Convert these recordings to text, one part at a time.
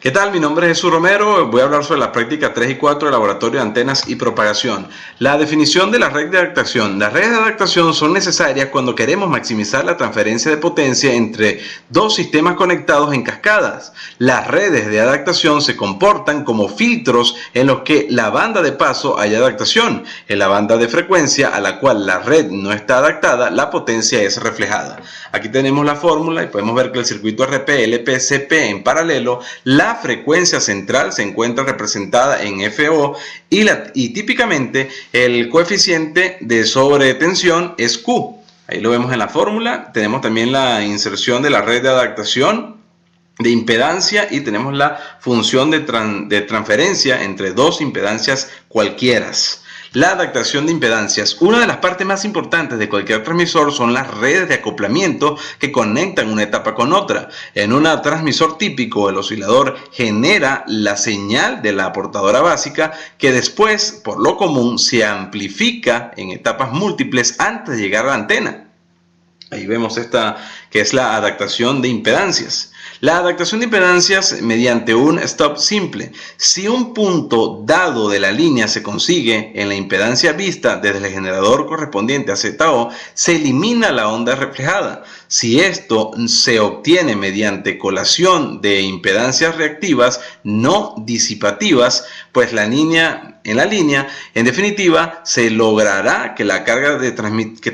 ¿Qué tal? Mi nombre es Jesús Romero. Voy a hablar sobre las prácticas 3 y 4 del Laboratorio de Antenas y Propagación. La definición de la red de adaptación. Las redes de adaptación son necesarias cuando queremos maximizar la transferencia de potencia entre dos sistemas conectados en cascadas. Las redes de adaptación se comportan como filtros en los que la banda de paso hay adaptación. En la banda de frecuencia a la cual la red no está adaptada, la potencia es reflejada. Aquí tenemos la fórmula y podemos ver que el circuito RP, LP, CP en paralelo, la frecuencia central se encuentra representada en FO y típicamente el coeficiente de sobretensión es Q. Ahí lo vemos en la fórmula. Tenemos también la inserción de la red de adaptación de impedancia y tenemos la función de transferencia entre dos impedancias cualquiera. La adaptación de impedancias. Una de las partes más importantes de cualquier transmisor son las redes de acoplamiento que conectan una etapa con otra. En un transmisor típico, el oscilador genera la señal de la portadora básica que después, por lo común, se amplifica en etapas múltiples antes de llegar a la antena. Ahí vemos esta que es la adaptación de impedancias. La adaptación de impedancias mediante un stop simple. Si un punto dado de la línea se consigue en la impedancia vista desde el generador correspondiente a ZO, se elimina la onda reflejada. Si esto se obtiene mediante colación de impedancias reactivas no disipativas, pues en la línea, en definitiva, se logrará que la carga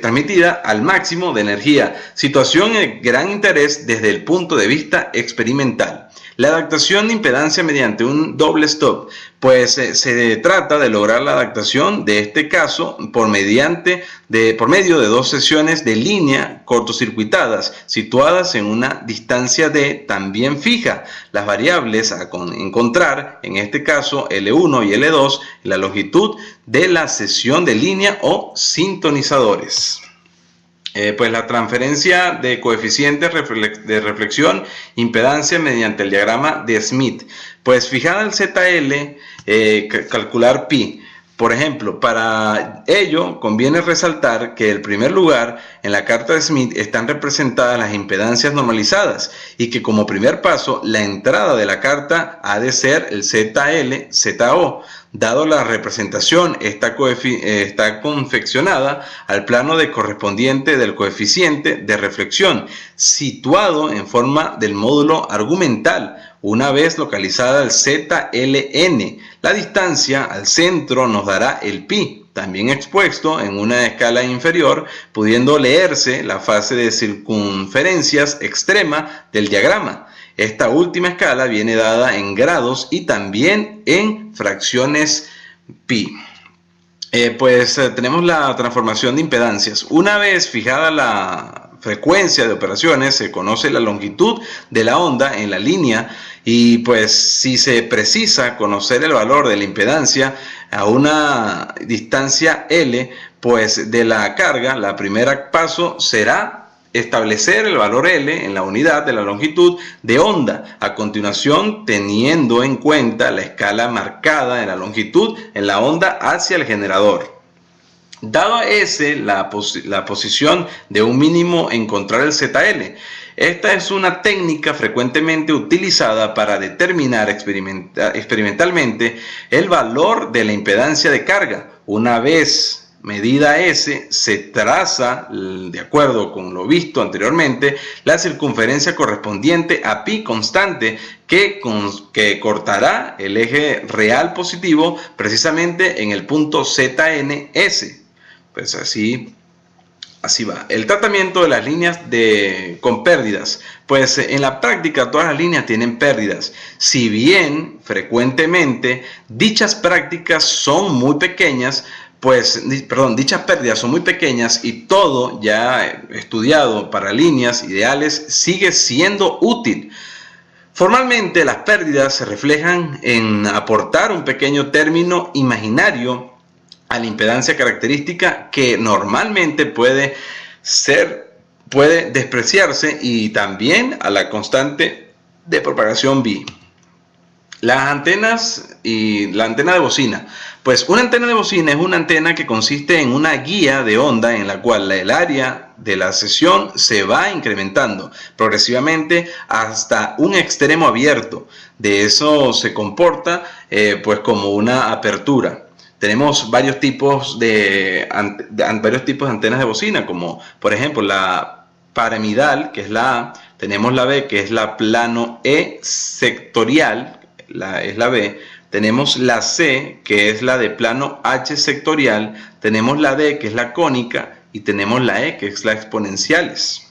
transmitida al máximo de energía. Situación de gran interés desde el punto de vista experimental. La adaptación de impedancia mediante un doble stop, pues se trata de lograr la adaptación de este caso por medio de dos secciones de línea cortocircuitadas situadas en una distancia D también fija. Las variables a encontrar, en este caso L1 y L2, la longitud de la sección de línea o sintonizadores. Pues la transferencia de coeficientes de reflexión, impedancia mediante el diagrama de Smith. Pues fijada el ZL, calcular pi. Por ejemplo, para ello conviene resaltar que en primer lugar en la carta de Smith están representadas las impedancias normalizadas y que como primer paso la entrada de la carta ha de ser el ZL, ZO. Dado la representación está confeccionada al plano correspondiente del coeficiente de reflexión, situado en forma del módulo argumental. Una vez localizada el ZLN, la distancia al centro nos dará el pi, también expuesto en una escala inferior, pudiendo leerse la fase de circunferencias extrema del diagrama. Esta última escala viene dada en grados y también en fracciones pi. Tenemos la transformación de impedancias. Una vez fijada la frecuencia de operaciones, se conoce la longitud de la onda en la línea y pues si se precisa conocer el valor de la impedancia a una distancia L, pues de la carga, la primera paso será establecer el valor L en la unidad de la longitud de onda. A continuación, teniendo en cuenta la escala marcada de la longitud en la onda hacia el generador. Dado S la posición de un mínimo, encontrar el ZL. Esta es una técnica frecuentemente utilizada para determinar experimentalmente el valor de la impedancia de carga. Una vez medida S, se traza, de acuerdo con lo visto anteriormente, la circunferencia correspondiente a pi constante que cortará el eje real positivo precisamente en el punto ZNS. Pues así va. El tratamiento de las líneas con pérdidas. Pues en la práctica todas las líneas tienen pérdidas. Si bien frecuentemente dichas prácticas son muy pequeñas, dichas pérdidas son muy pequeñas y todo ya estudiado para líneas ideales sigue siendo útil. Formalmente las pérdidas se reflejan en aportar un pequeño término imaginario a la impedancia característica que normalmente puede despreciarse y también a la constante de propagación B. Las antenas y la antena de bocina. Pues una antena de bocina es una antena que consiste en una guía de onda en la cual el área de la sesión se va incrementando progresivamente hasta un extremo abierto. De eso se comporta pues como una apertura. Tenemos varios tipos de antenas de bocina, como por ejemplo la paramidal, que es la A, tenemos la B, que es la plano E sectorial, es la B, tenemos la C, que es la de plano H sectorial, tenemos la D, que es la cónica, y tenemos la E, que es la exponenciales.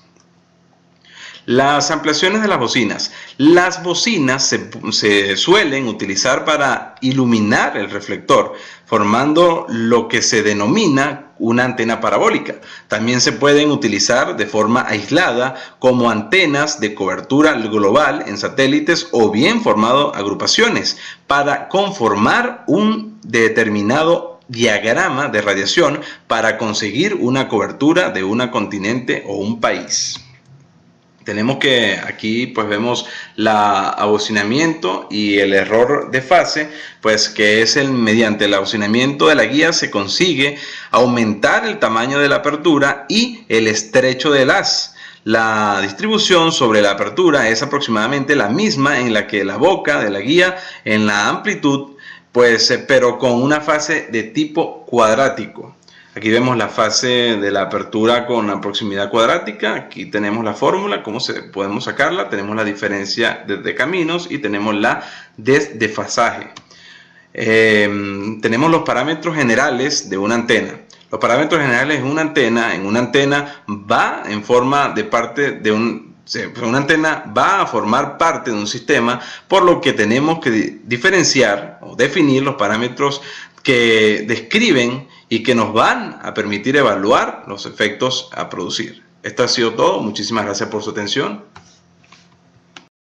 Las ampliaciones de las bocinas. Las bocinas se suelen utilizar para iluminar el reflector, formando lo que se denomina una antena parabólica. También se pueden utilizar de forma aislada como antenas de cobertura global en satélites o bien formado agrupaciones para conformar un determinado diagrama de radiación para conseguir una cobertura de un continente o un país. Tenemos que aquí pues vemos la abocinamiento y el error de fase, pues que es mediante el abocinamiento de la guía se consigue aumentar el tamaño de la apertura y el estrecho del haz. La distribución sobre la apertura es aproximadamente la misma en la que la boca de la guía en la amplitud, pues pero con una fase de tipo cuadrático. Aquí vemos la fase de la apertura con la proximidad cuadrática. Aquí tenemos la fórmula, cómo podemos sacarla. Tenemos la diferencia de caminos y tenemos la desfasaje. Tenemos los parámetros generales de una antena. Los parámetros generales de una antena va en forma de parte de una antena va a formar parte de un sistema, por lo que tenemos que diferenciar o definir los parámetros que describen y que nos van a permitir evaluar los efectos a producir. Esto ha sido todo. Muchísimas gracias por su atención.